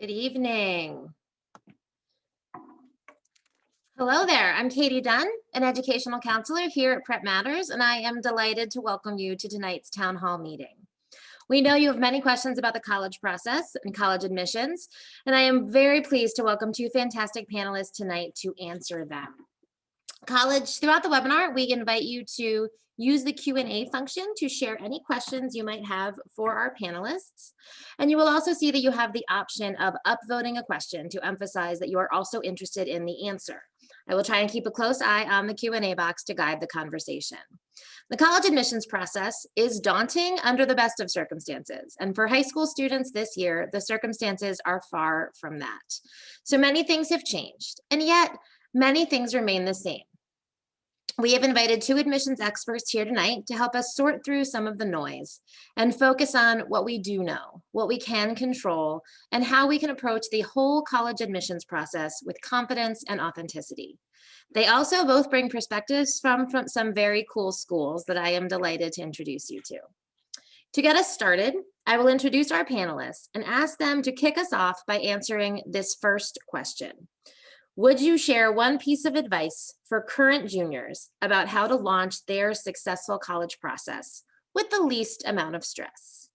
Good evening. Hello there, I'm Katy Dunn, an educational counselor here at PrepMattes, and I am delighted to welcome you to tonight's town hall meeting. We know you have many questions about the college process and college admissions, and I am very pleased to welcome two fantastic panelists tonight to answer them. Throughout the webinar, we invite you to use the Q&A function to share any questions you might have for our panelists. And you will also see that you have the option of upvoting a question to emphasize that you are also interested in the answer. I will try and keep a close eye on the Q&A box to guide the conversation. The college admissions process is daunting under the best of circumstances. And for high school students this year, the circumstances are far from that. So many things have changed, and yet many things remain the same. We have invited two admissions experts here tonight to help us sort through some of the noise and focus on what we do know, what we can control, and how we can approach the whole college admissions process with confidence and authenticity. They also both bring perspectives from some very cool schools that I am delighted to introduce you to. To get us started, I will introduce our panelists and ask them to kick us off by answering this first question. Would you share one piece of advice for current juniors about how to launch their successful college process with the least amount of stress?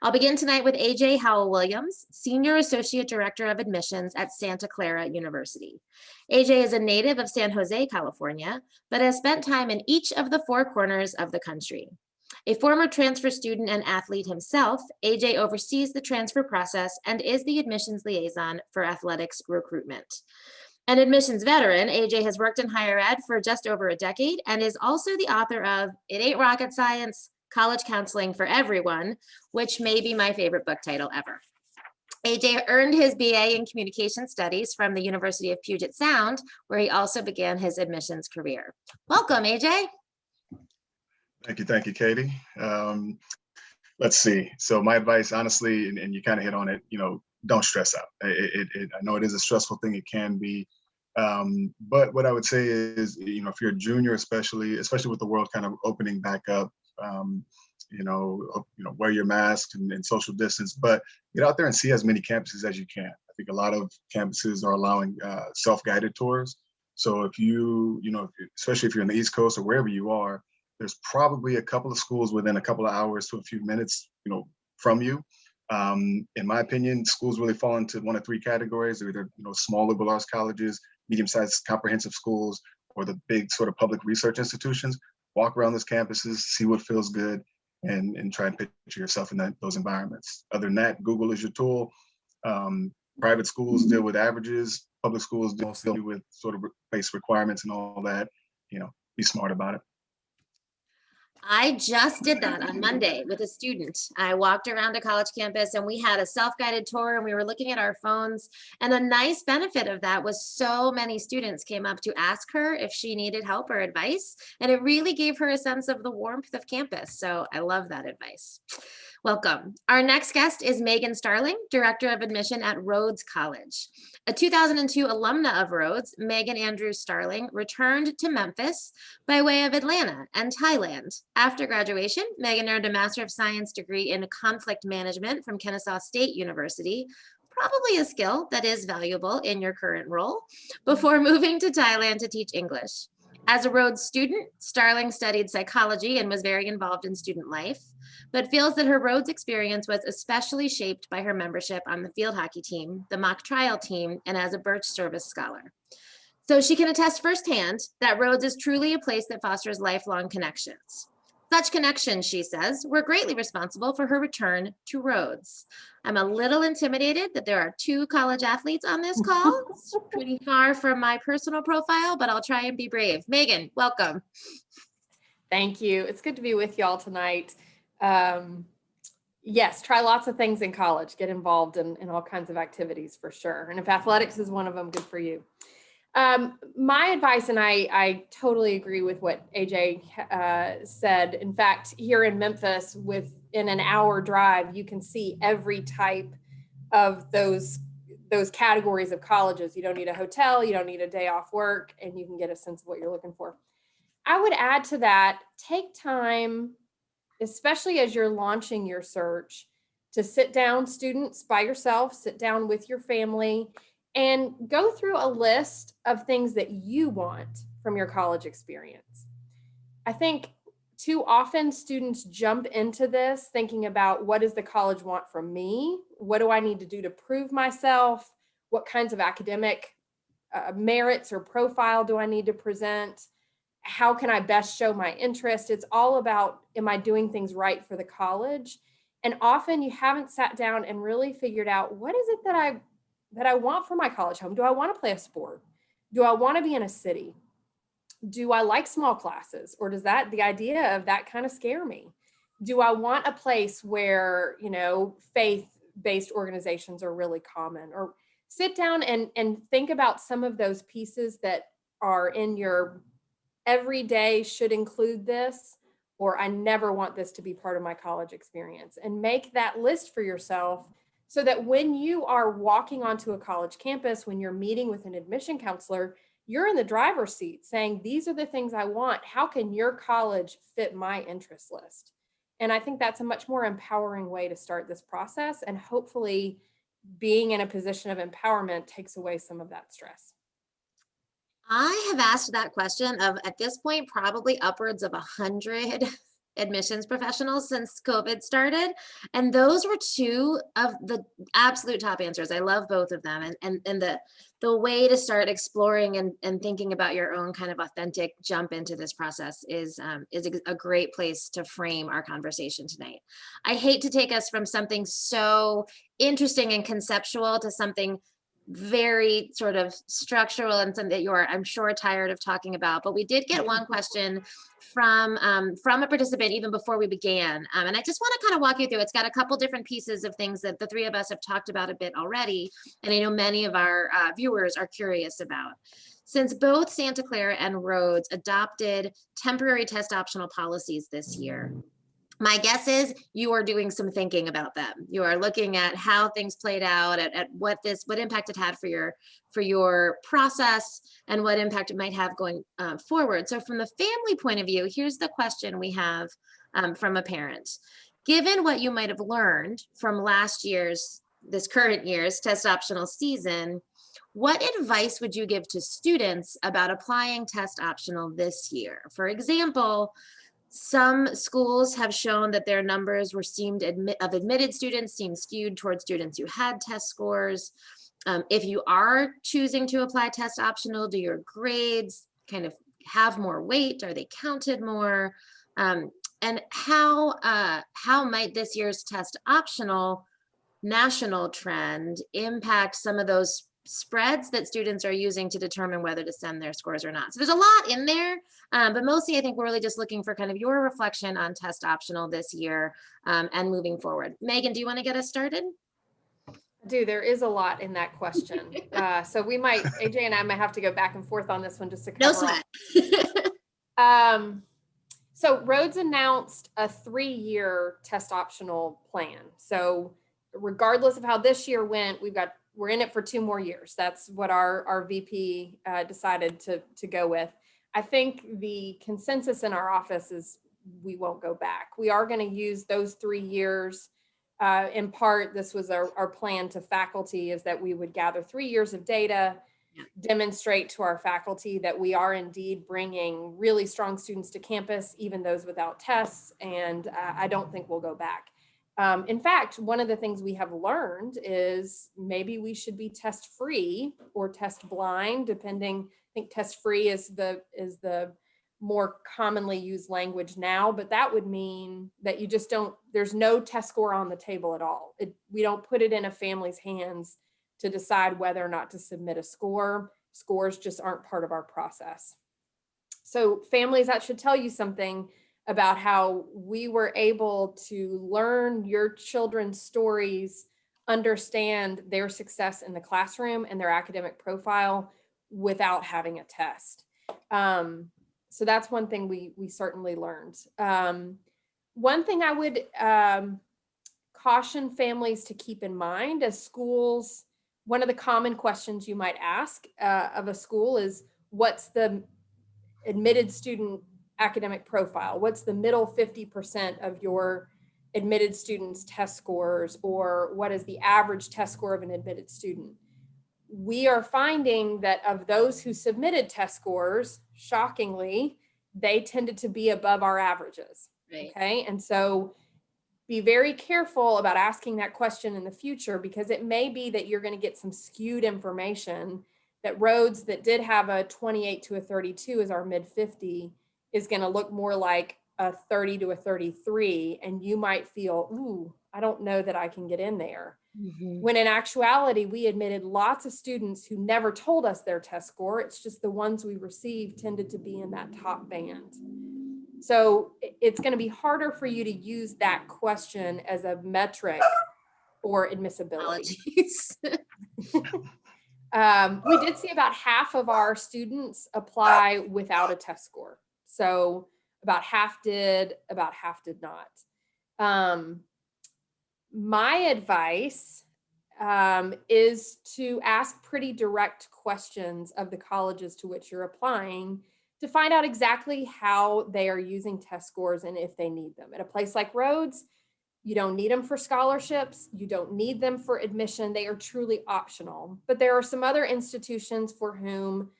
I'll begin tonight with AJ Howell-Williams, Senior Associate Director of Admissions at Santa Clara University. AJ is a native of San Jose, California, but has spent time in each of the four corners of the country. A former transfer student and athlete himself, AJ oversees the transfer process and is the admissions liaison for athletics recruitment. An admissions veteran, AJ has worked in higher ed for just over a decade and is also the author of It Ain't Rocket Science, College Counseling for Everyone, which may be my favorite book title ever. AJ earned his BA in Communication Studies from the University of Puget Sound, where he also began his admissions career. Welcome, AJ. Thank you, Katy. Let's see. So my advice, honestly, and you kind of hit on it, don't stress out. I know it is a stressful thing. It can be. But what I would say is, if you're a junior, especially with the world kind of opening back up, wear your mask and social distance, but get out there and see as many campuses as you can. I think a lot of campuses are allowing self-guided tours. So if especially if you're in the East Coast or wherever you are, there's probably a couple of schools within a couple of hours to a few minutes, from you. In my opinion, schools really fall into one of three categories. They're either small liberal arts colleges, medium-sized comprehensive schools, or the big sort of public research institutions. Walk around those campuses, see what feels good, and try and picture yourself in those environments. Other than that, Google is your tool. Private schools deal with averages. Public schools deal with sort of base requirements and all that. Be smart about it. I just did that on Monday with a student. I walked around a college campus and we had a self-guided tour and we were looking at our phones. And a nice benefit of that was so many students came up to ask her if she needed help or advice. And it really gave her a sense of the warmth of campus. So I love that advice. Welcome. Our next guest is Megan Starling, Director of Admission at Rhodes College. A 2002 alumna of Rhodes, Megan Andrews Starling returned to Memphis by way of Atlanta and Thailand. After graduation, Megan earned a Master of Science degree in Conflict Management from Kennesaw State University, probably a skill that is valuable in your current role, before moving to Thailand to teach English. As a Rhodes student, Starling studied psychology and was very involved in student life, but feels that her Rhodes experience was especially shaped by her membership on the field hockey team, the mock trial team, and as a Birch Service Scholar. So she can attest firsthand that Rhodes is truly a place that fosters lifelong connections. Such connections, she says, were greatly responsible for her return to Rhodes. I'm a little intimidated that there are two college athletes on this call. It's pretty far from my personal profile, but I'll try and be brave. Megan, welcome. Thank you. It's good to be with y'all tonight. Yes, try lots of things in college. Get involved in all kinds of activities for sure. And if athletics is one of them, good for you. My advice, and I totally agree with what AJ said. In fact, here in Memphis, within an hour drive, you can see every type of those categories of colleges. You don't need a hotel, you don't need a day off work, and you can get a sense of what you're looking for. I would add to that, take time, especially as you're launching your search, to sit down, students, by yourself, sit down with your family and go through a list of things that you want from your college experience. I think too often students jump into this thinking about, what does the college want from me? What do I need to do to prove myself? What kinds of academic merits or profile do I need to present? How can I best show my interest? It's all about, am I doing things right for the college? And often you haven't sat down and really figured out, what is it that I want for my college home? Do I want to play a sport? Do I want to be in a city? Do I like small classes, or does the idea of that kind of scare me? Do I want a place where, faith-based organizations are really common? Or sit down and think about some of those pieces that are in your everyday should include this, or I never want this to be part of my college experience, and make that list for yourself so that when you are walking onto a college campus, when you're meeting with an admission counselor, you're in the driver's seat saying, these are the things I want. How can your college fit my interest list? And I think that's a much more empowering way to start this process. And hopefully being in a position of empowerment takes away some of that stress. I have asked that question of, at this point, probably upwards of 100 admissions professionals since COVID started. And those were two of the absolute top answers. I love both of them. And the way to start exploring and thinking about your own kind of authentic jump into this process is a great place to frame our conversation tonight. I hate to take us from something so interesting and conceptual to something very sort of structural and something that you're, I'm sure, tired of talking about. But we did get one question from a participant even before we began. And I just want to kind of walk you through. It's got a couple different pieces of things that the three of us have talked about a bit already. And I know many of our viewers are curious about. Since both Santa Clara and Rhodes adopted temporary test optional policies this year, my guess is you are doing some thinking about them. You are looking at how things played out, at what impact it had for your process, and what impact it might have going forward. So from the family point of view, here's the question we have from a parent. Given what you might have learned from this current year's test optional season, what advice would you give to students about applying test optional this year? For example, some schools have shown that their numbers of admitted students seem skewed towards students who had test scores. If you are choosing to apply test optional, do your grades kind of have more weight? Are they counted more? And how might this year's test optional national trend impact some of those spreads that students are using to determine whether to send their scores or not? So there's a lot in there, but mostly I think we're really just looking for kind of your reflection on test optional this year and moving forward. Megan, do you want to get us started? There is a lot in that question. So AJ and I might have to go back and forth on this one just to cover. No sweat. So Rhodes announced a 3-year test optional plan. So regardless of how this year went, we're in it for 2 more years. That's what our VP decided to go with. I think the consensus in our office is we won't go back. We are going to use those 3 years. In part, this was our plan to faculty, is that we would gather 3 years of data, demonstrate to our faculty that we are indeed bringing really strong students to campus, even those without tests. And I don't think we'll go back. In fact, one of the things we have learned is maybe we should be test free or test blind, depending. I think test free is the more commonly used language now, but that would mean that you just there's no test score on the table at all. We don't put it in a family's hands to decide whether or not to submit a score. Scores just aren't part of our process. So families, that should tell you something about how we were able to learn your children's stories, understand their success in the classroom and their academic profile without having a test. So that's one thing we certainly learned. One thing I would caution families to keep in mind as schools, one of the common questions you might ask of a school is, what's the admitted student academic profile? What's the middle 50% of your admitted students' test scores or what is the average test score of an admitted student. We are finding that of those who submitted test scores, shockingly, they tended to be above our averages. Right. Okay. And so be very careful about asking that question in the future, because it may be that you're going to get some skewed information that Rhodes, that did have a 28 to a 32 as our mid 50, is going to look more like a 30 to a 33. And you might feel, ooh, I don't know that I can get in there. Mhm. When in actuality, we admitted lots of students who never told us their test score. It's just the ones we received tended to be in that top band. So it's going to be harder for you to use that question as a metric for admissibility. Apologies. We did see about half of our students apply without a test score. So about half did not. My advice is to ask pretty direct questions of the colleges to which you're applying to find out exactly how they are using test scores and if they need them. At a place like Rhodes, you don't need them for scholarships. You don't need them for admission. They are truly optional. But there are some other institutions for whom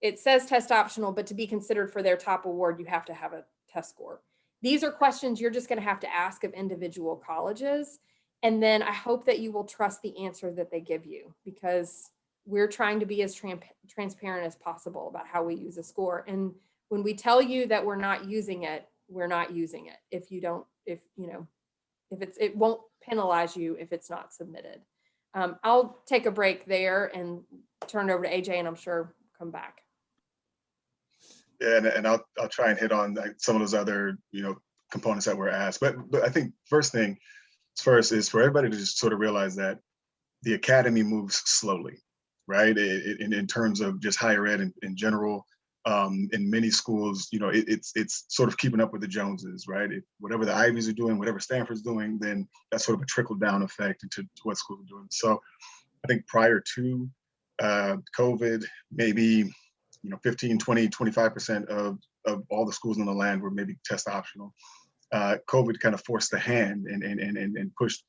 it says test optional, but to be considered for their top award, you have to have a test score. These are questions you're just going to have to ask of individual colleges. And then I hope that you will trust the answer that they give you, because we're trying to be as transparent as possible about how we use a score. And when we tell you that we're not using it, we're not using it. It won't penalize you if it's not submitted. I'll take a break there and turn it over to AJ, and I'm sure come back. Yeah, and I'll try and hit on like some of those other components that were asked. But I think first is for everybody to just sort of realize that the academy moves slowly, right? In terms of just higher ed in general, in many schools, it's sort of keeping up with the Joneses, right? Whatever the Ivies are doing, whatever Stanford's doing, then that's sort of a trickle down effect into what schools are doing. So I think prior to COVID, maybe 15, 20, 25% of all the schools in the land were maybe test optional. COVID kind of forced the hand and pushed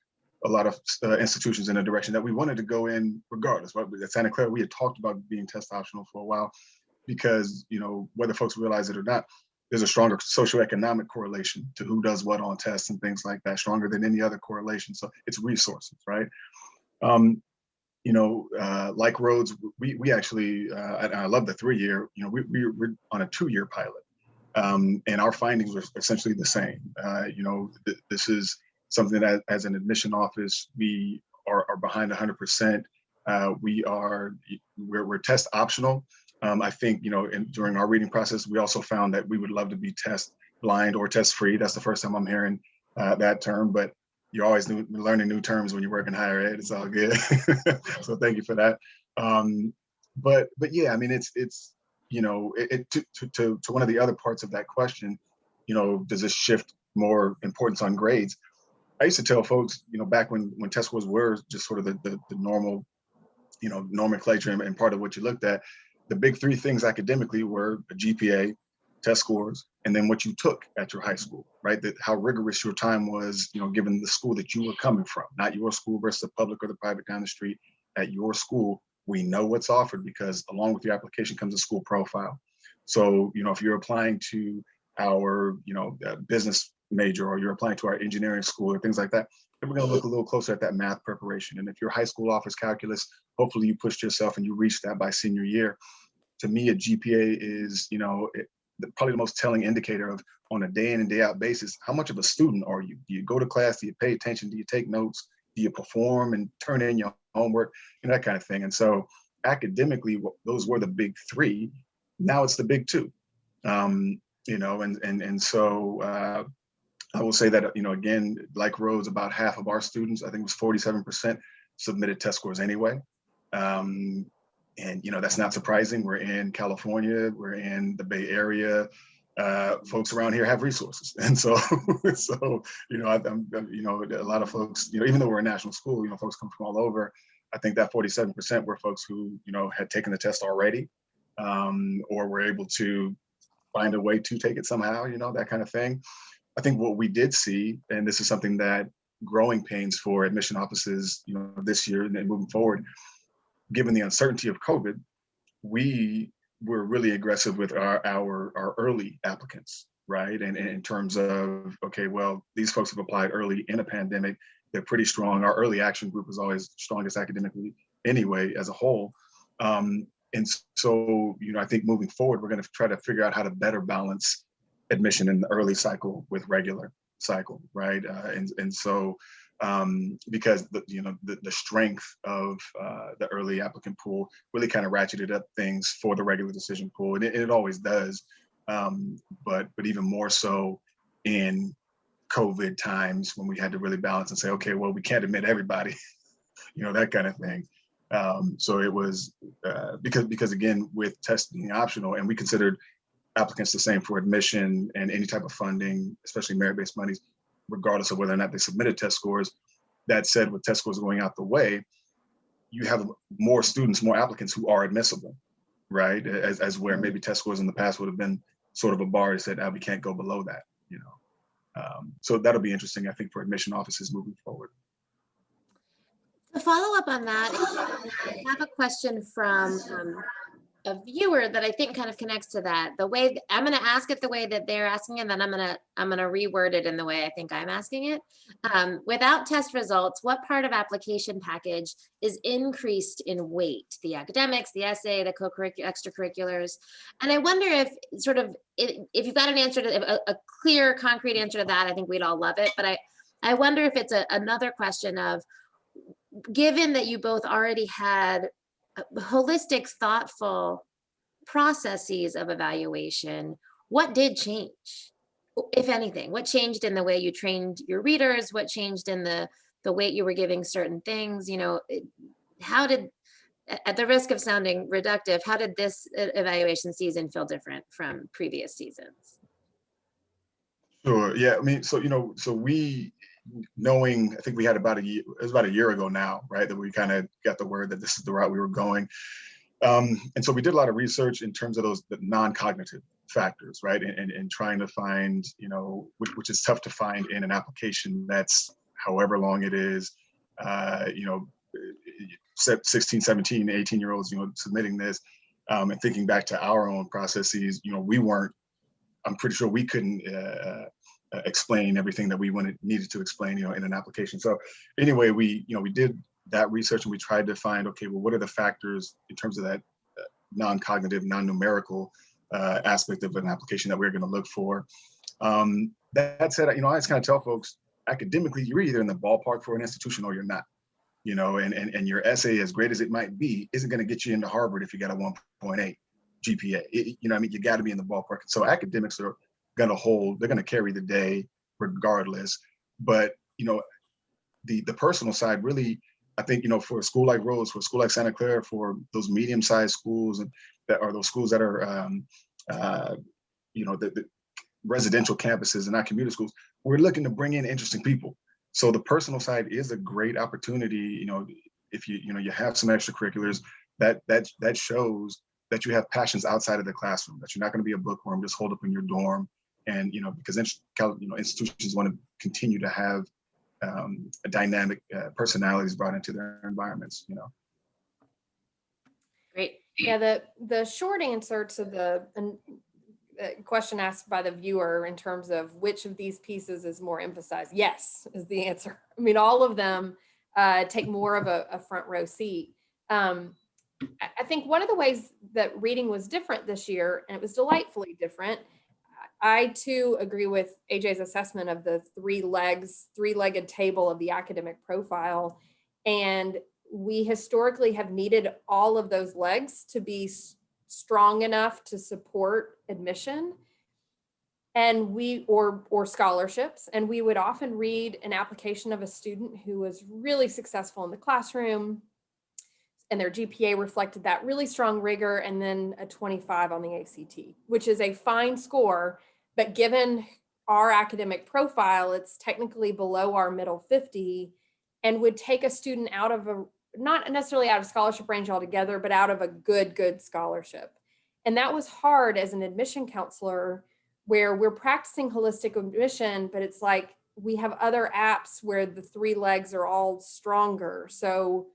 a lot of institutions in a direction that we wanted to go in regardless. Right? At Santa Clara, we had talked about being test optional for a while because, whether folks realize it or not, there's a stronger socioeconomic correlation to who does what on tests and things like that, stronger than any other correlation. So it's resources, right? Like Rhodes, we actually, and I love the 3-year, we're on a 2-year pilot. And our findings were essentially the same. This is something that as an admission office, we are behind 100%. We're test optional. I think, during our reading process, we also found that we would love to be test blind or test free. That's the first time I'm hearing that term, but you're always learning new terms when you work in higher ed. It's all good. So thank you for that. But yeah, I mean, it's to one of the other parts of that question, does this shift more importance on grades? I used to tell folks, back when test scores were just sort of the normal, nomenclature and part of what you looked at, the big 3 things academically were a GPA, test scores, and then what you took at your high school, right? That how rigorous your time was, given the school that you were coming from, not your school versus the public or the private down the street. At your school, we know what's offered because along with your application comes a school profile. So, if you're applying to our, business major, or you're applying to our engineering school or things like that, then we're going to look a little closer at that math preparation. And if your high school offers calculus, hopefully you pushed yourself and you reached that by senior year. To me, a GPA is, probably the most telling indicator of, on a day in and day out basis, how much of a student are you? Do you go to class? Do you pay attention? Do you take notes? Do you perform and turn in your homework? That kind of thing. And so academically, those were the big 3. Now it's the big 2. So I will say that, again, like Rhodes, about half of our students, I think it was 47%, submitted test scores anyway. And that's not surprising. We're in California, we're in the Bay Area. Folks around here have resources, and so a lot of folks, even though we're a national school, folks come from all over. I think that 47% were folks who had taken the test already, or were able to find a way to take it somehow, that kind of thing. I think what we did see, and this is something that growing pains for admission offices, this year and then moving forward, given the uncertainty of COVID, we were really aggressive with our early applicants, right? And in terms of, okay, well, these folks have applied early in a pandemic. They're pretty strong. Our early action group is always strongest academically anyway, as a whole. And so, I think moving forward, we're going to try to figure out how to better balance admission in the early cycle with regular cycle, right? And so, because the strength of the early applicant pool really kind of ratcheted up things for the regular decision pool, and it always does, but even more so in COVID times when we had to really balance and say, okay, well, we can't admit everybody, that kind of thing. So it was because again, with testing optional, and we considered applicants the same for admission and any type of funding, especially merit-based monies, regardless of whether or not they submitted test scores. That said, with test scores going out the way, you have more students, more applicants who are admissible, right? As where maybe test scores in the past would have been sort of a bar that said, we can't go below that, So that'll be interesting, I think, for admission offices moving forward. To follow up on that, I have a question from a viewer that I think kind of connects to that. The way I'm going to ask it the way that they're asking, and then I'm going to reword it in the way I think I'm asking it. Without test results, what part of application package is increased in weight? The academics, the essay, the extracurriculars, and I wonder if if you've got an answer to a clear, concrete answer to that, I think we'd all love it. But I wonder if it's another question of, given that you both already had holistic, thoughtful processes of evaluation, what did change, if anything? What changed in the way you trained your readers? What changed in the weight you were giving certain things? How did, at the risk of sounding reductive, how did this evaluation season feel different from previous seasons? Sure. Yeah. I mean, so we, knowing, I think we had about a year, it was about a year ago now, right, that we kind of got the word that this is the route we were going. And so we did a lot of research in terms of the non-cognitive factors, right? And trying to find, which is tough to find in an application that's however long it is, 16, 17, 18-year-olds, submitting this, and thinking back to our own processes, I'm pretty sure we couldn't explain everything that we needed to explain, in an application. So anyway, we did that research and we tried to find, okay, well, what are the factors in terms of that non-cognitive, non-numerical aspect of an application that we're going to look for. That said, I just kind of tell folks, academically, you're either in the ballpark for an institution or you're not. And your essay, as great as it might be, isn't going to get you into Harvard if you got a 1.8 GPA. You got to be in the ballpark. So academics are going to they're going to carry the day regardless. But, the personal side really, I think, for a school like Rhodes, for a school like Santa Clara, for those medium-sized schools and that are those schools that are, the residential campuses and not commuter schools, we're looking to bring in interesting people. So the personal side is a great opportunity. If you have some extracurriculars, that shows that you have passions outside of the classroom, that you're not going to be a bookworm just holed up in your dorm. And because institutions want to continue to have dynamic personalities brought into their environments. Great. Yeah, the short answer to the question asked by the viewer in terms of which of these pieces is more emphasized, yes, is the answer. I mean, all of them take more of a front row seat. I think one of the ways that reading was different this year, and it was delightfully different, I too agree with AJ's assessment of the three-legged table of the academic profile. And we historically have needed all of those legs to be strong enough to support admission and or scholarships. And we would often read an application of a student who was really successful in the classroom and their GPA reflected that really strong rigor, and then a 25 on the ACT, which is a fine score, but given our academic profile, it's technically below our middle 50 and would take a student out of not necessarily out of scholarship range altogether, but out of a good scholarship. And that was hard as an admission counselor where we're practicing holistic admission, but it's like we have other apps where the 3 legs are all stronger. So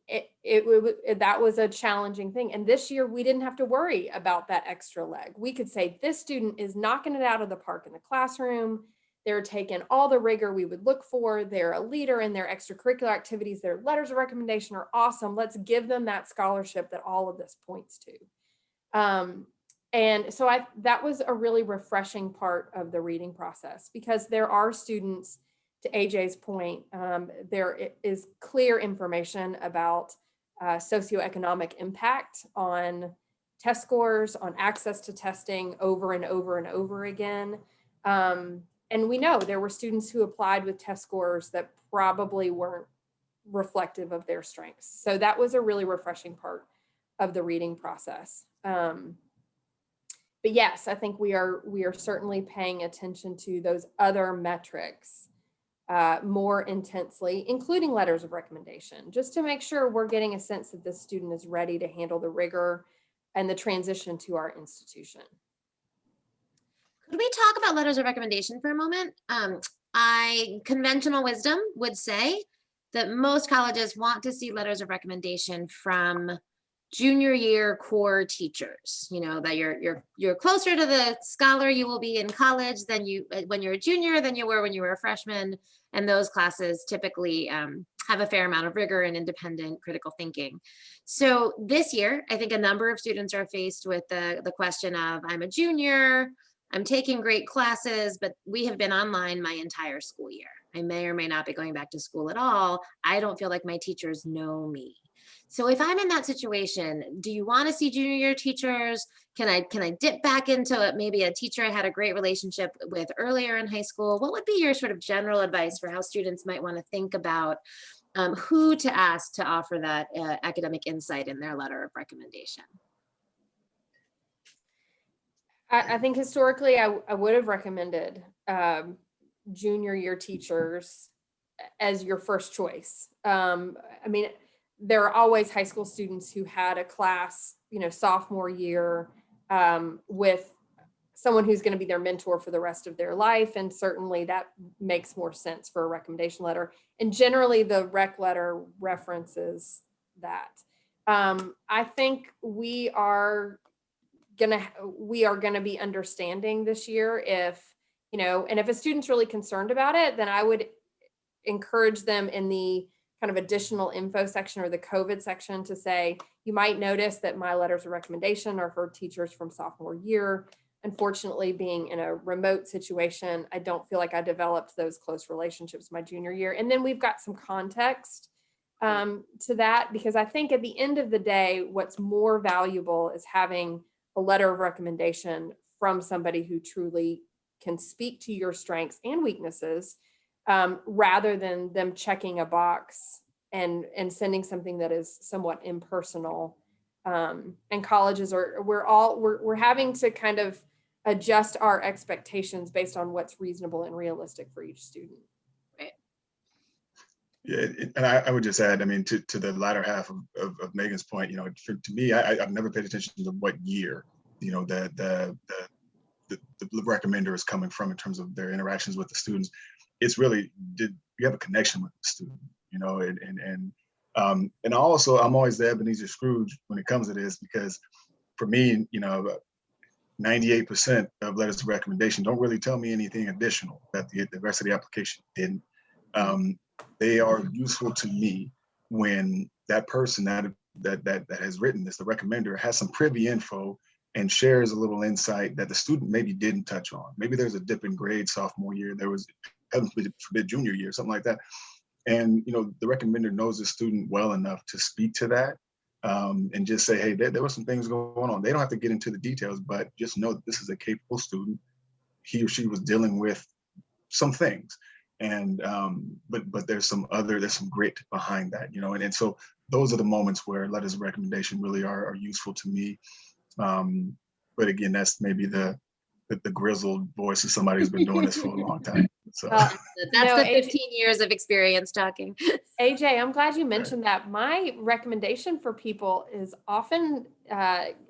that was a challenging thing. And this year we didn't have to worry about that extra leg. We could say this student is knocking it out of the park in the classroom. They're taking all the rigor we would look for. They're a leader in their extracurricular activities. Their letters of recommendation are awesome. Let's give them that scholarship that all of this points to. And so that was a really refreshing part of the reading process, because there are students, to AJ's point, there is clear information about socioeconomic impact on test scores, on access to testing over and over and over again. And we know there were students who applied with test scores that probably weren't reflective of their strengths. So that was a really refreshing part of the reading process. But yes, I think we are certainly paying attention to those other metrics more intensely, including letters of recommendation, just to make sure we're getting a sense that this student is ready to handle the rigor and the transition to our institution. Could we talk about letters of recommendation for a moment? Conventional wisdom would say that most colleges want to see letters of recommendation from junior year core teachers, that you're closer to the scholar you will be in college than when you're a junior than you were when you were a freshman. And those classes typically have a fair amount of rigor and independent critical thinking. So this year, I think a number of students are faced with the question of, I'm a junior, I'm taking great classes, but we have been online my entire school year. I may or may not be going back to school at all. I don't feel like my teachers know me. So if I'm in that situation, do you want to see junior year teachers? Can I dip back into maybe a teacher I had a great relationship with earlier in high school? What would be your sort of general advice for how students might want to think about who to ask to offer that academic insight in their letter of recommendation? I think historically I would have recommended junior year teachers as your first choice. I mean, there are always high school students who had a class, sophomore year with someone who's going to be their mentor for the rest of their life. And certainly that makes more sense for a recommendation letter. And generally the rec letter references that. I think we are going to be understanding this year if, and if a student's really concerned about it, then I would encourage them in the kind of additional info section or the COVID section to say, you might notice that my letters of recommendation are for teachers from sophomore year. Unfortunately, being in a remote situation, I don't feel like I developed those close relationships my junior year. And then we've got some context to that, because I think at the end of the day, what's more valuable is having a letter of recommendation from somebody who truly can speak to your strengths and weaknesses, rather than them checking a box and sending something that is somewhat impersonal. And colleges we're having to kind of adjust our expectations based on what's reasonable and realistic for each student. Right. Yeah, and I would just add, I mean, to the latter half of Megan's point, to me, I've never paid attention to what year, the recommender is coming from in terms of their interactions with the students. It's really, did you have a connection with the student, and also I'm always the Ebenezer Scrooge when it comes to this, because for me, 98% of letters of recommendation don't really tell me anything additional that the rest of the application didn't. They are useful to me when that person that has written this, the recommender, has some privy info and shares a little insight that the student maybe didn't touch on. Maybe there's a dip in grade sophomore year, there was forbid junior year, something like that. And the recommender knows the student well enough to speak to that and just say, hey, there were some things going on. They don't have to get into the details, but just know that this is a capable student. He or she was dealing with some things. And but there's some grit behind that, and so those are the moments where letters of recommendation really are useful to me. But again, that's maybe the grizzled voice of somebody who's been doing this for a long time. So that's the 15 years of experience talking. AJ, I'm glad you mentioned that. My recommendation for people is often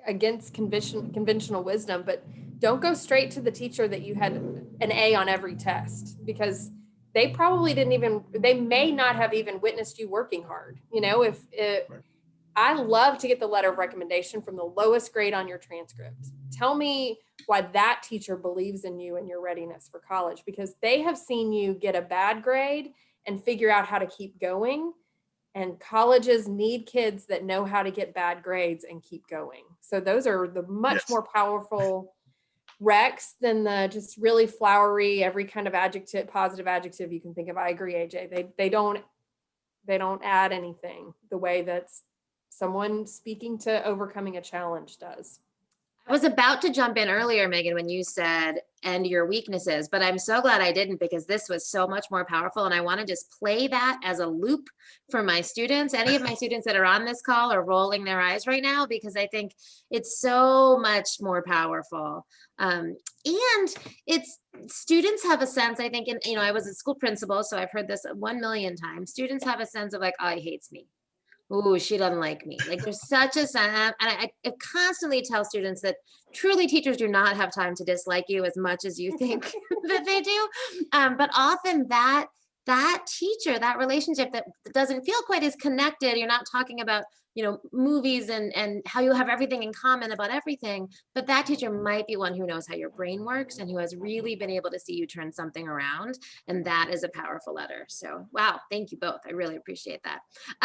against conventional wisdom, but don't go straight to the teacher that you had an A on every test, because they probably they may not have even witnessed you working hard. If Right. I love to get the letter of recommendation from the lowest grade on your transcript. Tell me why that teacher believes in you and your readiness for college, because they have seen you get a bad grade and figure out how to keep going. And colleges need kids that know how to get bad grades and keep going. So those are the much Yes. more powerful recs than the just really flowery, every kind of positive adjective you can think of. I agree, AJ. They don't add anything the way that someone speaking to overcoming a challenge does. I was about to jump in earlier, Megan, when you said, and your weaknesses, but I'm so glad I didn't, because this was so much more powerful. And I want to just play that as a loop for my students. Any of my students that are on this call are rolling their eyes right now, because I think it's so much more powerful. And it's, students have a sense, I think, and I was a school principal, so I've heard this 1 million times. Students have a sense of like, oh, he hates me. Ooh, she doesn't like me. Like, there's such a sense, and I constantly tell students that truly teachers do not have time to dislike you as much as you think that they do. But often that teacher, that relationship that doesn't feel quite as connected, you're not talking about, movies and how you have everything in common about everything, but that teacher might be one who knows how your brain works and who has really been able to see you turn something around. And that is a powerful letter. So, wow, thank you both. I really appreciate that.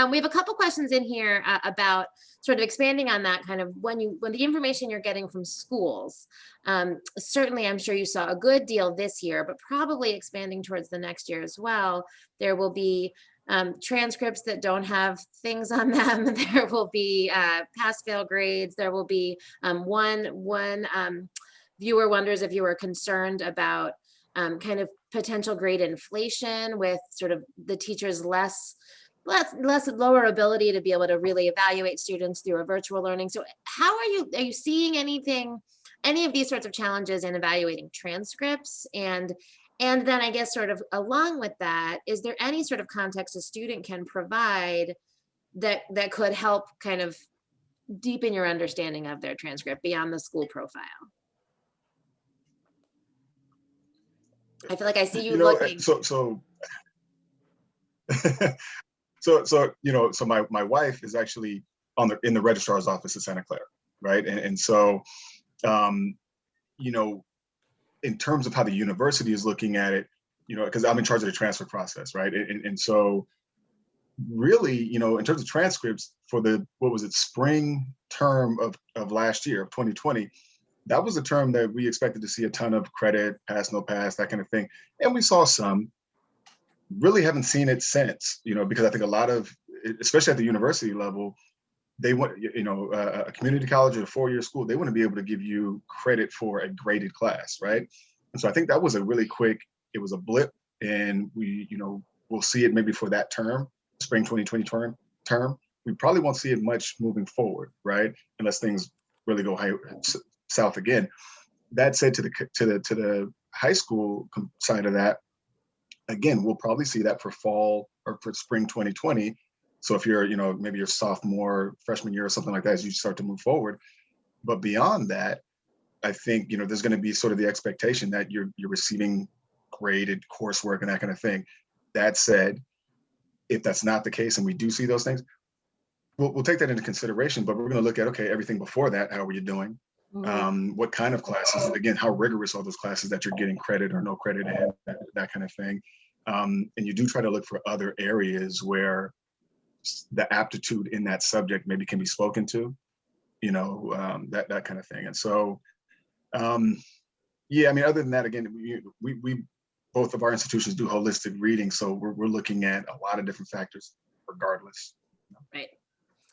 We have a couple questions in here about sort of expanding on that, kind of when the information you're getting from schools. Certainly, I'm sure you saw a good deal this year, but probably expanding towards the next year as well. There will be transcripts that don't have things on them. There will be pass-fail grades. There will be one viewer wonders if you were concerned about kind of potential grade inflation with sort of the teachers lower ability to be able to really evaluate students through a virtual learning. So how are you seeing any of these sorts of challenges in evaluating transcripts? And then I guess sort of along with that, is there any sort of context a student can provide that could help kind of deepen your understanding of their transcript beyond the school profile? I feel like I see you looking. So my wife is actually in the registrar's office at Santa Clara, right? And so, in terms of how the university is looking at it, because I'm in charge of the transfer process, right? And so really, in terms of transcripts for spring term of last year, of 2020, that was a term that we expected to see a ton of credit, pass, no pass, that kind of thing. And we saw some. Really haven't seen it since, because I think a lot of, especially at the university level, they want, a community college or a 4-year school, they want to be able to give you credit for a graded class, right? And so I think that was a really quick, it was a blip, and we'll see it maybe for that term, spring 2020 term. We probably won't see it much moving forward, right? Unless things really go south again. That said, to the high school side of that, again, we'll probably see that for fall or for spring 2020. So if you're, maybe your sophomore, freshman year or something like that, as you start to move forward. But beyond that, I think, there's going to be sort of the expectation that you're receiving graded coursework and that kind of thing. That said, if that's not the case and we do see those things, we'll take that into consideration, but we're going to look at, okay, everything before that, how are you doing? Mm-hmm. What kind of classes, again, how rigorous are those classes that you're getting credit or no credit in, that kind of thing. And you do try to look for other areas where the aptitude in that subject maybe can be spoken to, that kind of thing. And so, other than that, again, we both of our institutions do holistic reading. So we're looking at a lot of different factors regardless. Right.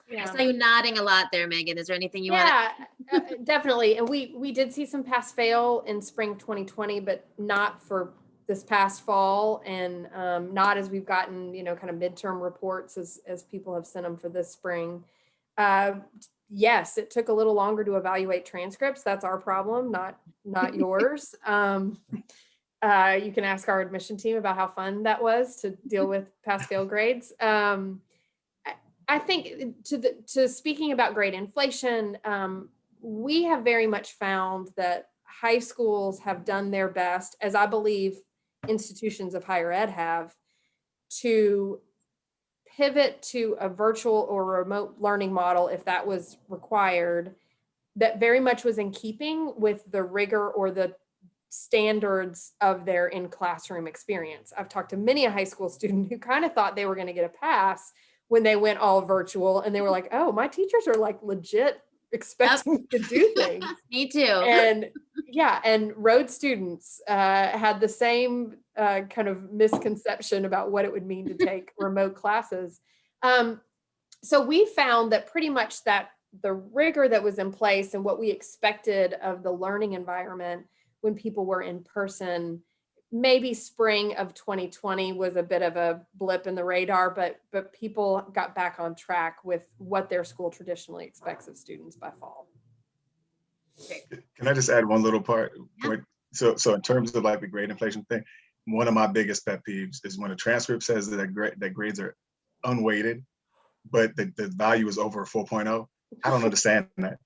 Yeah. I saw you nodding a lot there, Megan. Is there anything you want to? Definitely. And we did see some pass fail in spring 2020, but not for this past fall, and not as we've gotten, kind of midterm reports as people have sent them for this spring. Yes, it took a little longer to evaluate transcripts. That's our problem, not yours. You can ask our admission team about how fun that was to deal with pass fail grades. I think to speaking about grade inflation, we have very much found that high schools have done their best, as I believe institutions of higher ed have, to pivot to a virtual or remote learning model if that was required, that very much was in keeping with the rigor or the standards of their in-classroom experience. I've talked to many a high school student who kind of thought they were going to get a pass when they went all virtual, and they were like, oh, my teachers are like legit expecting me to do things. Me too. And yeah, and Rhodes students had the same kind of misconception about what it would mean to take remote classes. So we found that pretty much that the rigor that was in place and what we expected of the learning environment when people were in person, maybe spring of 2020 was a bit of a blip in the radar, but people got back on track with what their school traditionally expects of students by fall. Can I just add one little part? Yeah. So in terms of like the grade inflation thing, one of my biggest pet peeves is when a transcript says that grades are unweighted, but the value is over a 4.0. I don't understand that.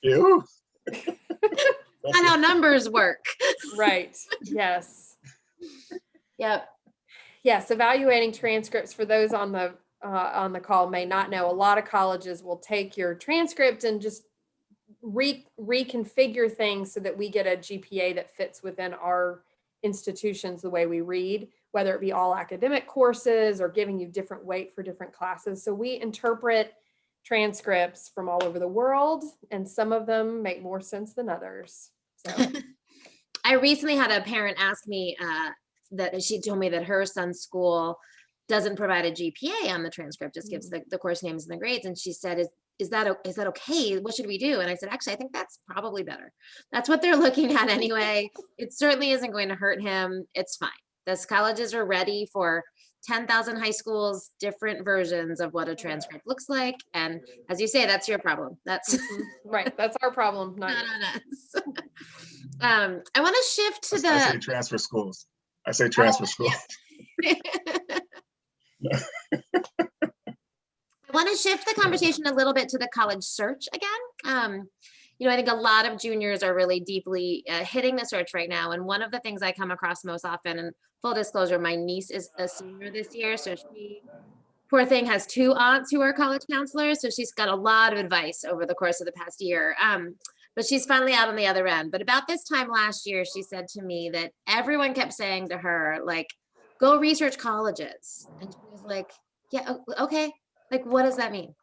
Ew. And how numbers work. Right. Yes. Yep. Yes. Evaluating transcripts, for those on the call may not know, a lot of colleges will take your transcript and just reconfigure things so that we get a GPA that fits within our institutions the way we read, whether it be all academic courses or giving you different weight for different classes. So we interpret transcripts from all over the world, and some of them make more sense than others. So I recently had a parent ask me that she told me that her son's school doesn't provide a GPA on the transcript, just gives the course names and the grades. And she said, is that okay? What should we do? And I said, actually, I think that's probably better. That's what they're looking at anyway. It certainly isn't going to hurt him. It's fine. Those colleges are ready for 10,000 high schools, different versions of what a transcript looks like. And as you say, that's your problem. That's right. That's our problem. Not on us. I want to shift to I say transfer schools. I say transfer schools. I want to shift the conversation a little bit to the college search again. I think a lot of juniors are really deeply hitting the search right now. And one of the things I come across most often, and full disclosure, my niece is a senior this year. So she, poor thing, has two aunts who are college counselors. So she's got a lot of advice over the course of the past year. But she's finally out on the other end. But about this time last year, she said to me that everyone kept saying to her, like, go research colleges. And she was like, yeah, okay. Like, what does that mean?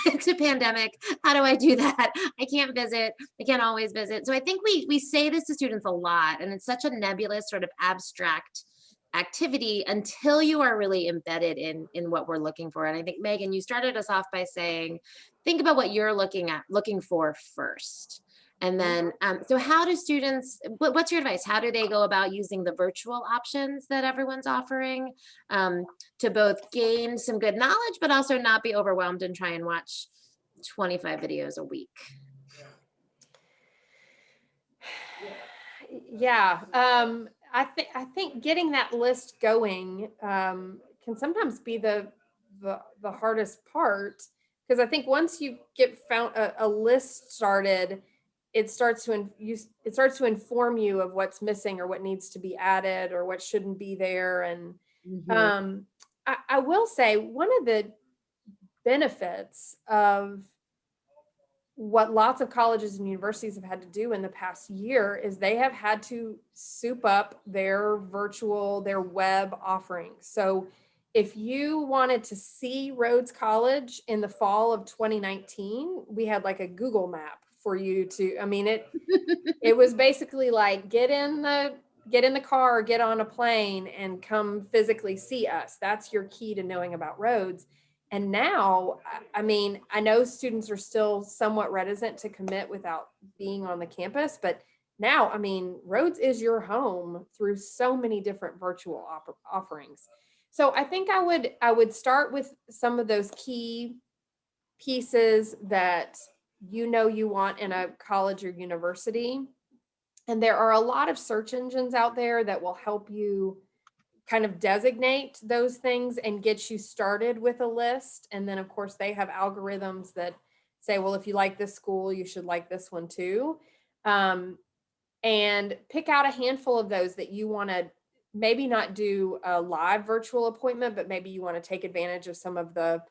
It's a pandemic. How do I do that? I can't visit. I can't always visit. So I think we say this to students a lot, and it's such a nebulous sort of abstract activity until you are really embedded in what we're looking for. And I think, Megan, you started us off by saying, think about what you're looking for first. And then, so how do students, what's your advice? How do they go about using the virtual options that everyone's offering to both gain some good knowledge, but also not be overwhelmed and try and watch 25 videos a week? Yeah, I think getting that list going can sometimes be the hardest part, because I think once you get a list started, it starts to inform you of what's missing or what needs to be added or what shouldn't be there. And I will say one of the benefits of what lots of colleges and universities have had to do in the past year is they have had to soup up their web offerings. So if you wanted to see Rhodes College in the fall of 2019, we had like a Google map for you to, it was basically like, get in the car, get on a plane and come physically see us. That's your key to knowing about Rhodes. And now, I know students are still somewhat reticent to commit without being on the campus, but now, Rhodes is your home through so many different virtual offerings. So I think I would start with some of those key pieces that you want in a college or university. And there are a lot of search engines out there that will help you kind of designate those things and get you started with a list. And then of course they have algorithms that say, well, if you like this school, you should like this one too. And pick out a handful of those that you want to maybe not do a live virtual appointment, but maybe you want to take advantage of some of the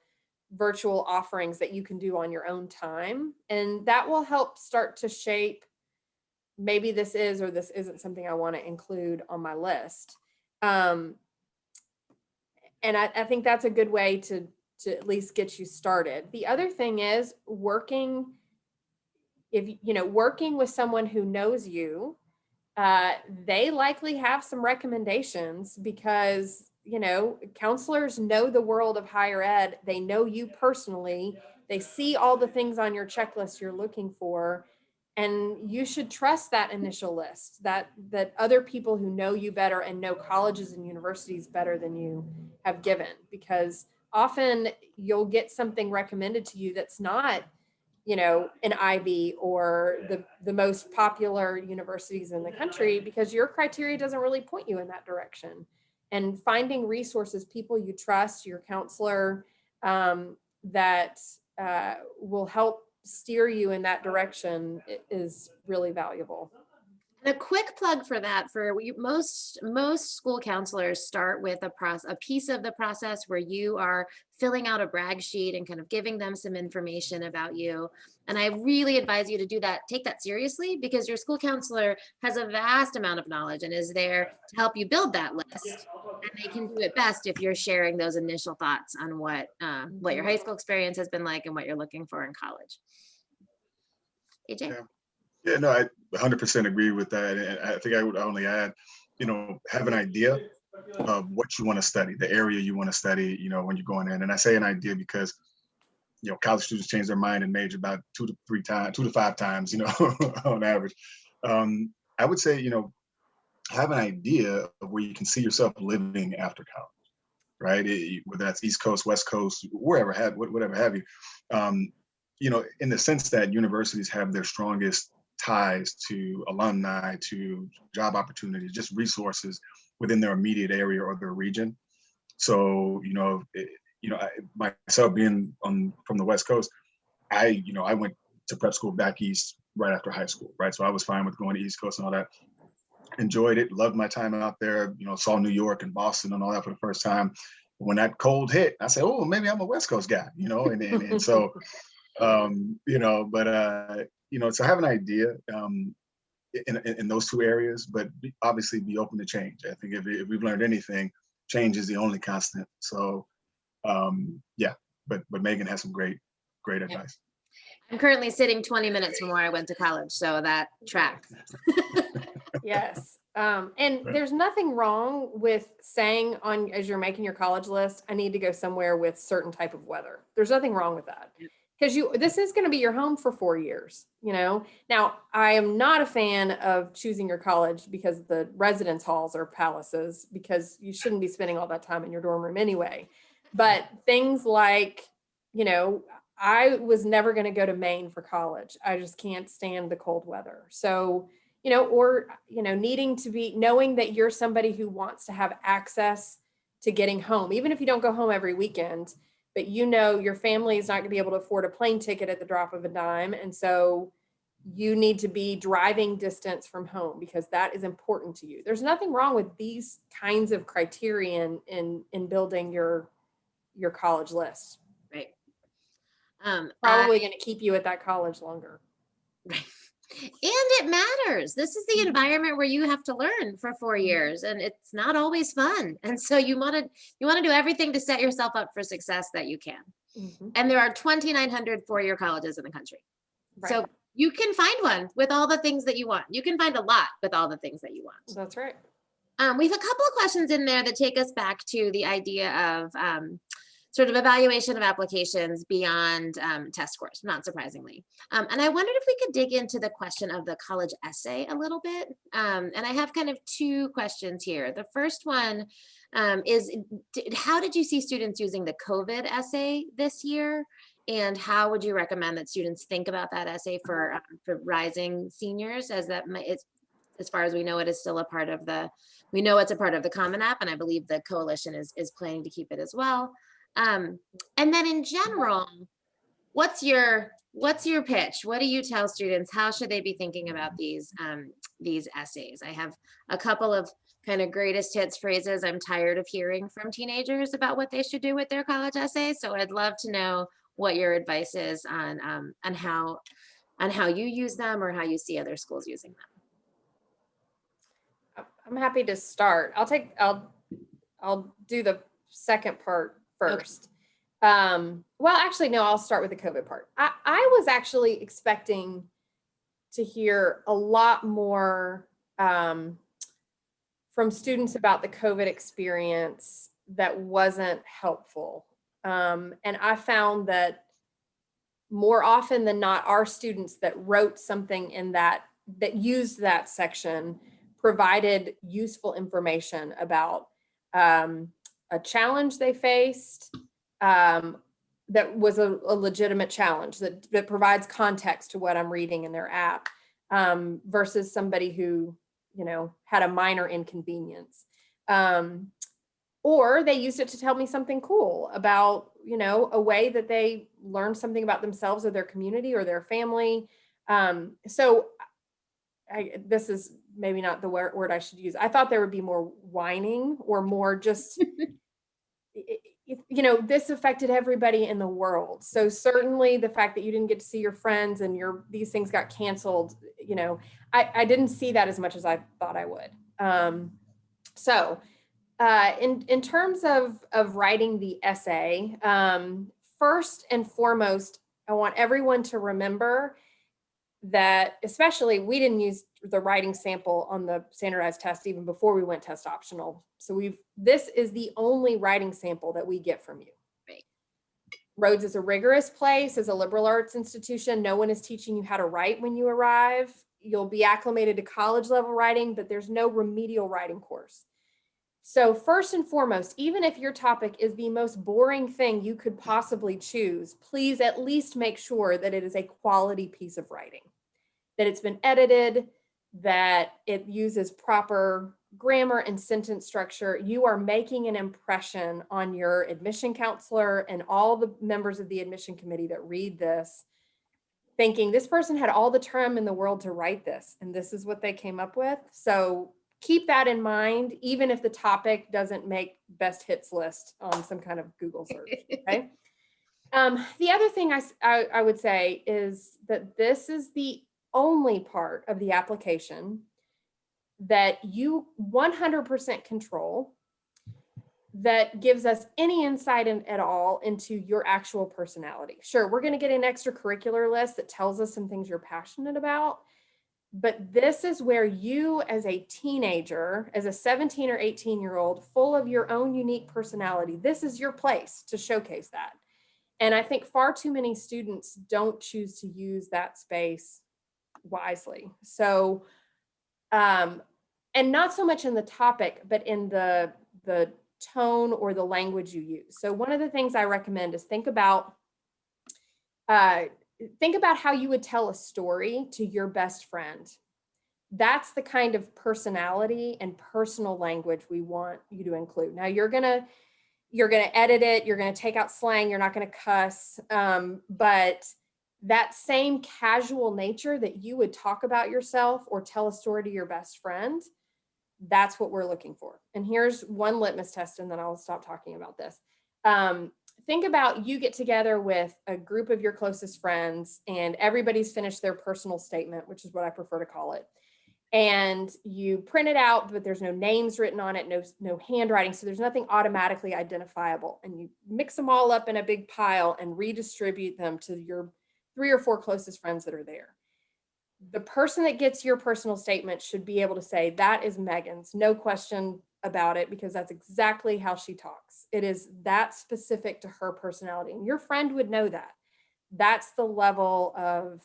virtual offerings that you can do on your own time. And that will help start to shape, maybe this is or this isn't something I want to include on my list. And I think that's a good way to at least get you started. The other thing is working with someone who knows you. They likely have some recommendations because, counselors know the world of higher ed. They know you personally. They see all the things on your checklist you're looking for. And you should trust that initial list, that other people who know you better and know colleges and universities better than you have given, because often you'll get something recommended to you that's not, an Ivy or the most popular universities in the country, because your criteria doesn't really point you in that direction. And finding resources, people you trust, your counselor, that will help steer you in that direction is really valuable. And a quick plug for that, most school counselors start with a piece of the process where you are filling out a brag sheet and kind of giving them some information about you. And I really advise you to do that, take that seriously, because your school counselor has a vast amount of knowledge and is there to help you build that list. And they can do it best if you're sharing those initial thoughts on what your high school experience has been like and what you're looking for in college. AJ? Yeah, no, I 100% agree with that. And I think I would only add, have an idea of what you want to study, the area you want to study, when you're going in. And I say an idea because, college students change their mind and major about 2 to 5 times, on average. I would say, have an idea of where you can see yourself living after college, right? Whether that's East Coast, West Coast, whatever have you. In the sense that universities have their strongest ties to alumni, to job opportunities, just resources within their immediate area or their region. So, myself being from the West Coast, I went to prep school back east right after high school, right? So I was fine with going to East Coast and all that. Enjoyed it, loved my time out there, saw New York and Boston and all that for the first time. When that cold hit, I said, oh, maybe I'm a West Coast guy, and so, so have an idea in those two areas, but obviously be open to change. I think if we've learned anything, change is the only constant. So, but Megan has some great advice. I'm currently sitting 20 minutes from where I went to college, so that tracks. Yes. And there's nothing wrong with saying as you're making your college list, I need to go somewhere with certain type of weather. There's nothing wrong with that. Because this is going to be your home for 4 years, Now, I am not a fan of choosing your college because the residence halls are palaces, because you shouldn't be spending all that time in your dorm room anyway. But things like, I was never going to go to Maine for college. I just can't stand the cold weather. So, knowing that you're somebody who wants to have access to getting home, even if you don't go home every weekend, but your family is not going to be able to afford a plane ticket at the drop of a dime. And so you need to be driving distance from home because that is important to you. There's nothing wrong with these kinds of criterion in building your college list. Right. Probably going to keep you at that college longer. Right. And it matters. This is the environment where you have to learn for 4 years, and it's not always fun. And so you want to do everything to set yourself up for success that you can. Mm-hmm. And there are 2,900 four-year colleges in the country. Right. So you can find one with all the things that you want. You can find a lot with all the things that you want. That's right. We have a couple of questions in there that take us back to the idea of sort of evaluation of applications beyond test scores, not surprisingly. And I wondered if we could dig into the question of the college essay a little bit. And I have kind of 2 questions here. The first one is, how did you see students using the COVID essay this year? And how would you recommend that students think about that essay for rising seniors, as far as we know, it is still a part of it's a part of the Common App, and I believe the coalition is planning to keep it as well. And then in general, what's your pitch? What do you tell students? How should they be thinking about these essays? I have a couple of kind of greatest hits phrases I'm tired of hearing from teenagers about what they should do with their college essays. So I'd love to know what your advice is on how you use them or how you see other schools using them. I'm happy to start. I'll do the second part first. Okay. Well, actually, no, I'll start with the COVID part. I was actually expecting to hear a lot more from students about the COVID experience that wasn't helpful. And I found that more often than not, our students that wrote something in that used that section provided useful information about a challenge they faced that was a legitimate challenge that provides context to what I'm reading in their app versus somebody who, had a minor inconvenience. Or they used it to tell me something cool about, a way that they learned something about themselves or their community or their family. So this is maybe not the word I should use. I thought there would be more whining or more just, this affected everybody in the world. So certainly the fact that you didn't get to see your friends and these things got canceled, I didn't see that as much as I thought I would. In terms of writing the essay, first and foremost, I want everyone to remember that, especially, we didn't use the writing sample on the standardized test even before we went test optional. So this is the only writing sample that we get from you. Right. Rhodes is a rigorous place, is a liberal arts institution. No one is teaching you how to write when you arrive. You'll be acclimated to college level writing, but there's no remedial writing course. So first and foremost, even if your topic is the most boring thing you could possibly choose, please at least make sure that it is a quality piece of writing, that it's been edited, that it uses proper grammar and sentence structure. You are making an impression on your admission counselor and all the members of the admission committee that read this, thinking this person had all the time in the world to write this, and this is what they came up with. So keep that in mind, even if the topic doesn't make best hits list on some kind of Google search, okay? The other thing I would say is that this is the only part of the application that you 100% control that gives us any insight at all into your actual personality. Sure, we're going to get an extracurricular list that tells us some things you're passionate about, but this is where you as a teenager, as a 17 or 18-year-old, full of your own unique personality, this is your place to showcase that. And I think far too many students don't choose to use that space wisely. So, and not so much in the topic, but in the tone or the language you use. So one of the things I recommend is think about how you would tell a story to your best friend. That's the kind of personality and personal language we want you to include. Now you're gonna edit it, you're gonna take out slang, you're not gonna cuss, but that same casual nature that you would talk about yourself or tell a story to your best friend, that's what we're looking for. And here's one litmus test, and then I'll stop talking about this. Think about you get together with a group of your closest friends and everybody's finished their personal statement, which is what I prefer to call it. And you print it out, but there's no names written on it, no handwriting. So there's nothing automatically identifiable. And you mix them all up in a big pile and redistribute them to your 3 or 4 closest friends that are there. The person that gets your personal statement should be able to say, that is Megan's, no question about it, because that's exactly how she talks. It is that specific to her personality. And your friend would know that. That's the level of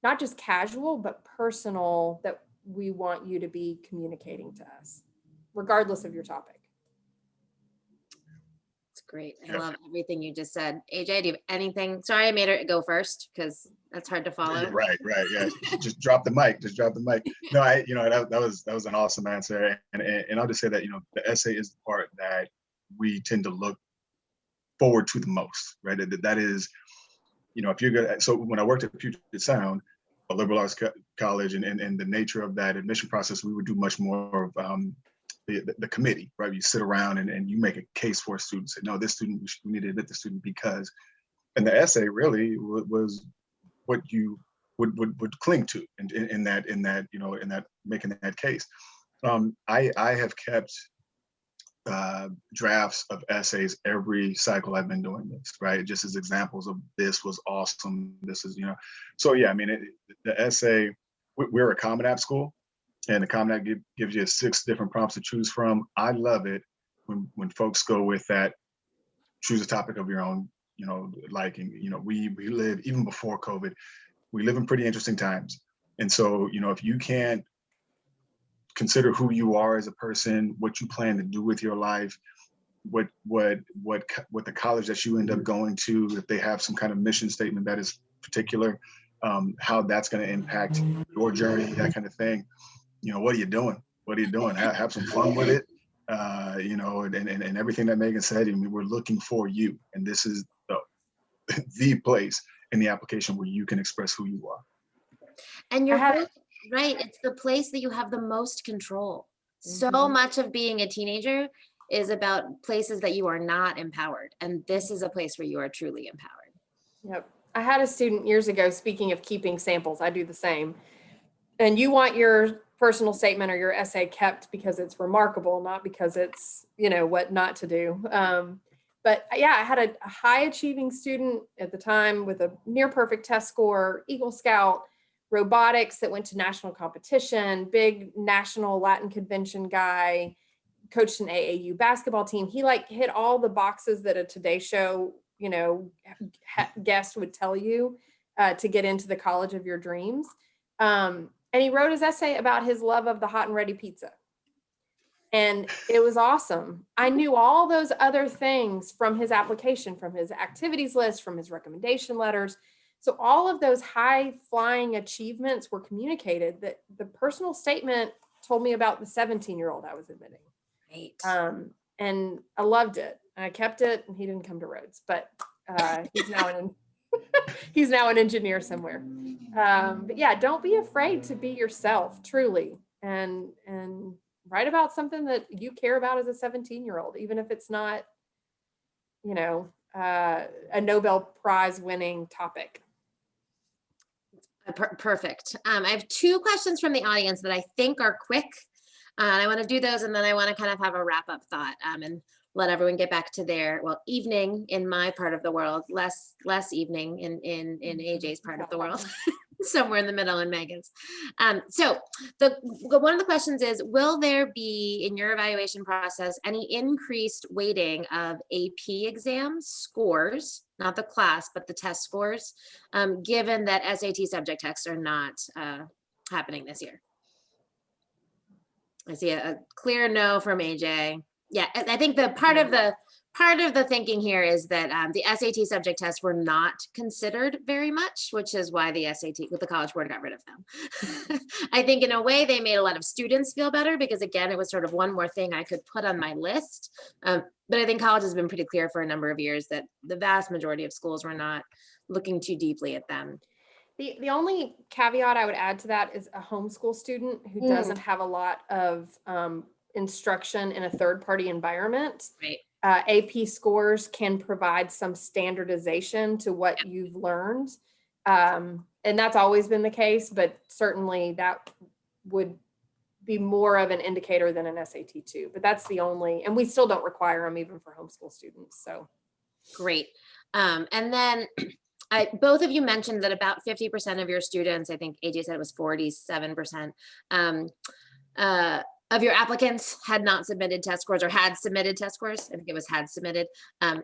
not just casual, but personal that we want you to be communicating to us, regardless of your topic. It's great. I love everything you just said. AJ, do you have anything? Sorry, I made her go first because that's hard to follow. Right. Yeah. Just drop the mic. No, that was an awesome answer. And I'll just say that, the essay is the part that we tend to look forward to the most, right? That is, you know, if you're gonna, so when I worked at Puget Sound, a liberal arts college, and the nature of that admission process, we would do much more of the committee, right? You sit around and you make a case for a student, say, no, this student, we need to admit the student because, and the essay really was what you would cling to in that, you know, in that, making that case. I have kept drafts of essays every cycle I've been doing this, right? Just as examples of this was awesome. This is, you know, so yeah, I mean, the essay, we're a Common App school, and the Common App gives you 6 different prompts to choose from. I love it when folks go with that, choose a topic of your own, you know, liking. You know, we live, even before COVID, we live in pretty interesting times. And so, you know, if you can't consider who you are as a person, what you plan to do with your life, what the college that you end up going to, if they have some kind of mission statement that is particular, how that's going to impact your journey, that kind of thing. You know, what are you doing? What are you doing? Have some fun with it. You know, and everything that Megan said, I mean, we're looking for you. And this is the place in the application where you can express who you are. And you're right. It's the place that you have the most control. So much of being a teenager is about places that you are not empowered. And this is a place where you are truly empowered. Yep. I had a student years ago, speaking of keeping samples, I do the same. And you want your personal statement or your essay kept because it's remarkable, not because it's, you know, what not to do. But yeah, I had a high achieving student at the time with a near perfect test score, Eagle Scout, robotics that went to national competition, big national Latin convention guy, coached an AAU basketball team. He like hit all the boxes that a Today Show, you know, guest would tell you to get into the college of your dreams. And he wrote his essay about his love of the hot and ready pizza. And it was awesome. I knew all those other things from his application, from his activities list, from his recommendation letters. So all of those high flying achievements were communicated. That the personal statement told me about the 17-year-old I was admitting. Right. And I loved it. I kept it, and he didn't come to Rhodes, but he's now an engineer somewhere. But yeah, don't be afraid to be yourself, truly, and write about something that you care about as a 17-year-old, even if it's not, you know, a Nobel Prize winning topic. Perfect. I have 2 questions from the audience that I think are quick. I want to do those, and then I want to kind of have a wrap-up thought and let everyone get back to their, well, evening in my part of the world, less evening in AJ's part of the world, somewhere in the middle in Megan's. So one of the questions is, will there be, in your evaluation process, any increased weighting of AP exam scores, not the class, but the test scores, given that SAT subject texts are not happening this year? I see a clear no from AJ. Yeah, I think the part of the thinking here is that the SAT subject tests were not considered very much, which is why the SAT with the College Board got rid of them. I think in a way they made a lot of students feel better because, again, it was sort of one more thing I could put on my list. But I think college has been pretty clear for a number of years that the vast majority of schools were not looking too deeply at them. The only caveat I would add to that is a homeschool student who doesn't have a lot of instruction in a third-party environment. Right. AP scores can provide some standardization to what you've learned. And that's always been the case, but certainly that would be more of an indicator than an SAT too. But that's the only, and we still don't require them even for homeschool students. So great. And then both of you mentioned that about 50% of your students, I think AJ said it was 47%, of your applicants had not submitted test scores or had submitted test scores. I think it was had submitted.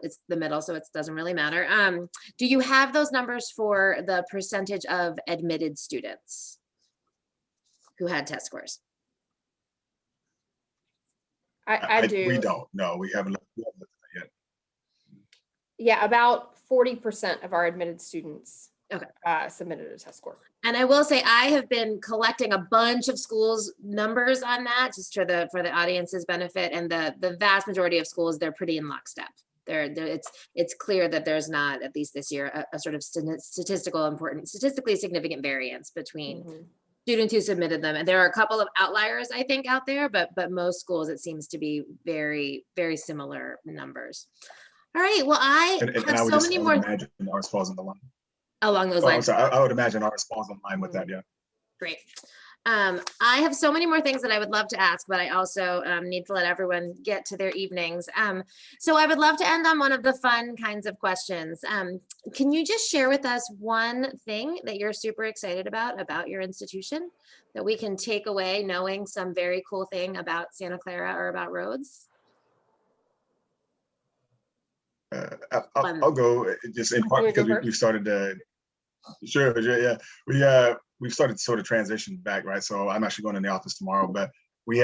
It's the middle, so it doesn't really matter. Do you have those numbers for the percentage of admitted students who had test scores? I do. We don't. No, we haven't looked at that yet. Yeah, about 40% of our admitted students submitted a test score. And I will say I have been collecting a bunch of schools' numbers on that, just for the audience's benefit. And the vast majority of schools, they're pretty in lockstep. It's clear that there's not, at least this year, a sort of statistically significant variance between students who submitted them. And there are a couple of outliers, I think, out there, but most schools, it seems to be very, very similar numbers. All right, well, I And have I would so just many I would more imagine ours falls in the line. along those Oh, I'm lines. sorry. I would imagine ours falls in line with that. Yeah. Great. I have so many more things that I would love to ask, but I also need to let everyone get to their evenings. So I would love to end on one of the fun kinds of questions. Can you just share with us one thing that you're super excited about your institution, that we can take away knowing some very cool thing about Santa Clara or about Rhodes? I'll go just in part because we've started to. Sure, yeah. We've started to sort of transition back, right? So I'm actually going in the office tomorrow, but we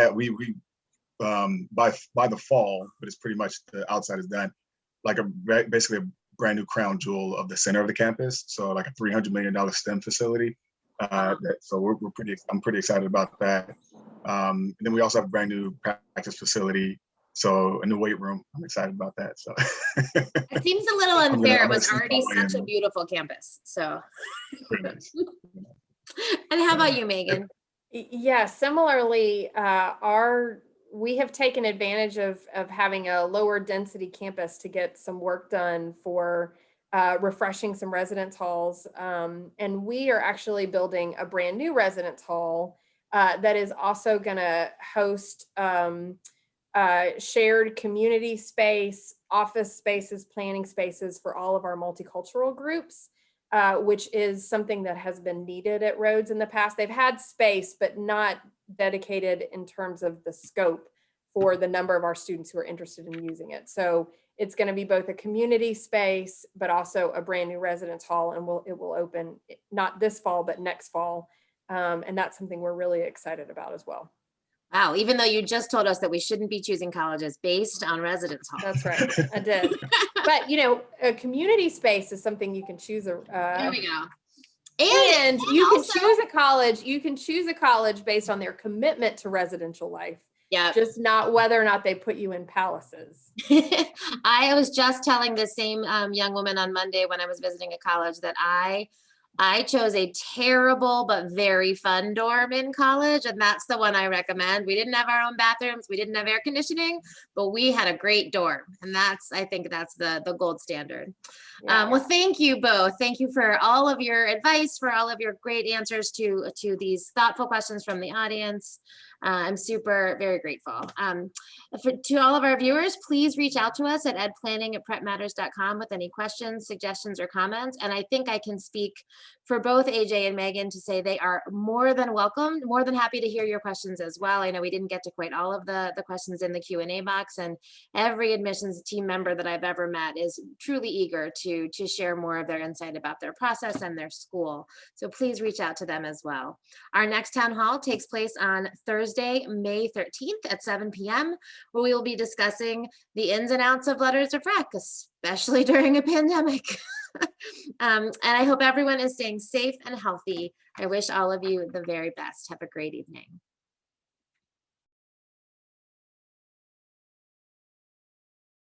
by the fall, but it's pretty much the outside is done, like basically a brand new crown jewel of the center of the campus. So like a $300 million STEM facility. So I'm pretty excited about that. And then we also have a brand new practice facility. So a new weight room. I'm excited about that. So it seems a little unfair. It was already such a beautiful campus. So, nice. And how about you, Megan? Yeah, similarly, we have taken advantage of having a lower density campus to get some work done for refreshing some residence halls. And we are actually building a brand new residence hall that is also going to host shared community space, office spaces, planning spaces for all of our multicultural groups, which is something that has been needed at Rhodes in the past. They've had space, but not dedicated in terms of the scope for the number of our students who are interested in using it. So it's going to be both a community space, but also a brand new residence hall, and it will open not this fall, but next fall. And that's something we're really excited about as well. Wow, even though you just told us that we shouldn't be choosing colleges based on residence halls. That's right, I did. But a community space is something you can choose. There we go. And you can choose a college. You can choose a college based on their commitment to residential life. Yeah. Just not whether or not they put you in palaces. I was just telling the same young woman on Monday when I was visiting a college that I chose a terrible but very fun dorm in college, and that's the one I recommend. We didn't have our own bathrooms, we didn't have air conditioning, but we had a great dorm, and I think that's the gold standard. Yeah. Well, thank you both. Thank you for all of your advice, for all of your great answers to these thoughtful questions from the audience. I'm very grateful. To all of our viewers, please reach out to us at edplanning@prepmatters.com with any questions, suggestions, or comments. And I think I can speak for both AJ and Megan to say they are more than welcome, more than happy to hear your questions as well. I know we didn't get to quite all of the questions in the Q&A box, and every admissions team member that I've ever met is truly eager to share more of their insight about their process and their school. So please reach out to them as well. Our next town hall takes place on Thursday, May 13th at 7 p.m., where we will be discussing the ins and outs of letters of rec, especially during a pandemic. And I hope everyone is staying safe and healthy. I wish all of you the very best. Have a great evening.